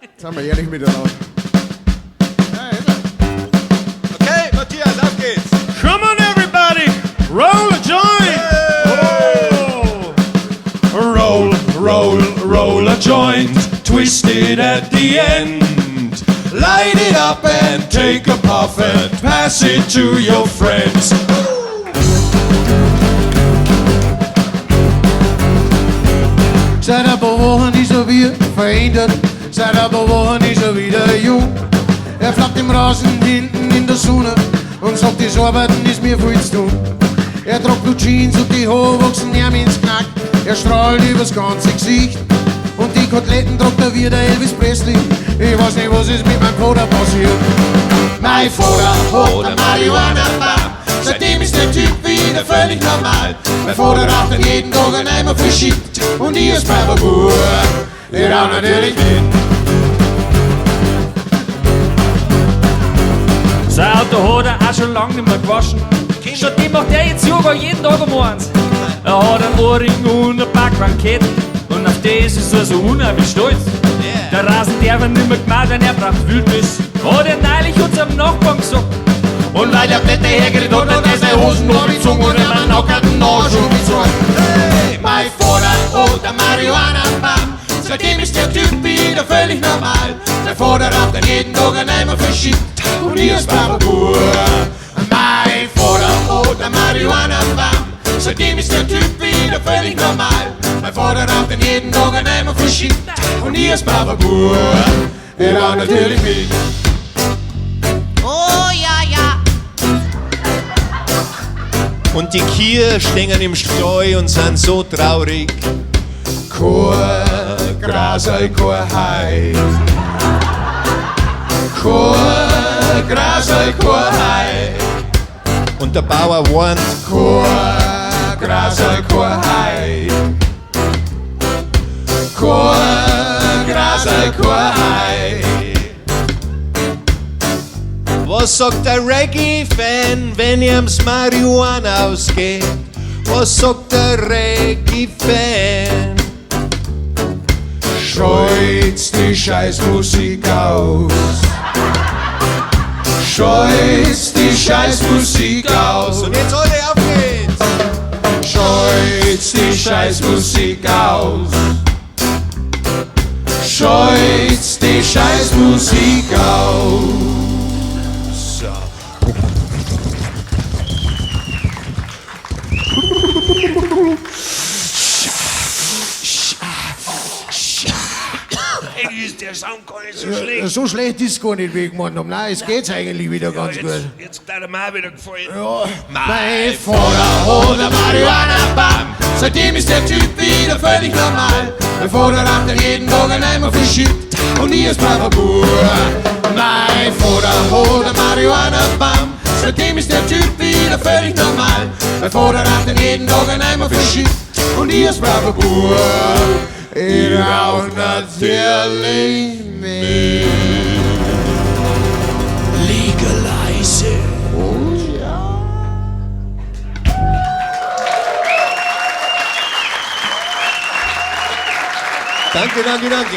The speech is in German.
Jetzt sind wir ehrlich miteinander. Okay, Matthias, auf geht's. Come on, everybody, roll a joint. Oh. Roll a joint, twist it at the end. Light it up and take a puff and pass it to your friends. Seit ein paar Wochen ist er wieder verändert, seit ein paar Wochen ist er wieder jung. Er flackt im Rasen hinten in der Sonne und sagt, das Arbeiten ist mir viel zu tun. Er tragt nur Jeans und die Haare wachsen ihm ins Knack. Er strahlt übers ganze Gesicht und die Koteletten tragt er wie der Elvis Presley. Ich weiß nicht, was ist mit meinem Vater passiert. Mein Vater hat ein Marihuanabam, seitdem ist der Typ wieder völlig normal. Mein Vater raucht dann jeden Tag einen Eimer verschickt und ich als Bavaru, ich rauch natürlich mit. Sein Auto hat er auch schon lange nicht mehr gewaschen. Stattdem macht er jetzt Yoga jeden Tag um eins. Er hat einen Ohrring und ein paar Ketten und auf das ist er so unheimlich stolz. Der Rasen, der wird nicht mehr gemacht, denn er braucht Wildnis. Hat er neulich unserem Nachbarn gesagt. Und weil der Blätter hergeredet hat, hat er seine Hosen abgezogen und ihm einen nackerten Arsch umgezogen. Hey, mein Vater hat ein Marihuanabam, seitdem ist der Typ wieder völlig normal. Mein Vater raucht dann jeden Tag einen Eimer verschickt und ich als Bavaru. Mein Vater hat ein Marihuanabam, seitdem ist der Typ wieder völlig normal. Mein Vater raucht dann jeden Tag einen Eimer verschickt und ich als Bavaru, ich rauch natürlich mit. Oh ja, ja. Und die Kühe stehen im Streu und sind so traurig. Kein Gras, kein Hai. Kein Gras, kein Hai. Und der Bauer warnt. Kein Gras, kein Hai. Kein Gras, kein Hai. Was sagt der Reggae-Fan, wenn ihm's Marihuana ausgeht? Was sagt der Reggae-Fan? Scheut's die Scheißmusik aus. Scheut's die Scheißmusik aus. Und jetzt alle auf geht's! Scheut's die Scheißmusik aus. Scheut's die Scheißmusik aus. Der Sound gar nicht so schlecht. So schlecht ist es gar nicht, wie ich gemeint habe. Nein, es geht's eigentlich wieder ganz gut. Jetzt hat er mir auch wieder gefallen. Ja. Mein Vater hat ein Marihuanabam, seitdem ist der Typ wieder völlig normal. Mein Vater raucht dann jeden Tag einen Eimer verschickt und ich als Bavaru. Mein Vater hat ein Marihuanabam, seitdem ist der Typ wieder völlig normal. Mein Vater raucht dann jeden Tag einen Eimer verschickt und ich als Bavaru. Ich rauch natürlich mit. Legalize it. Oh ja. Danke, danke, danke.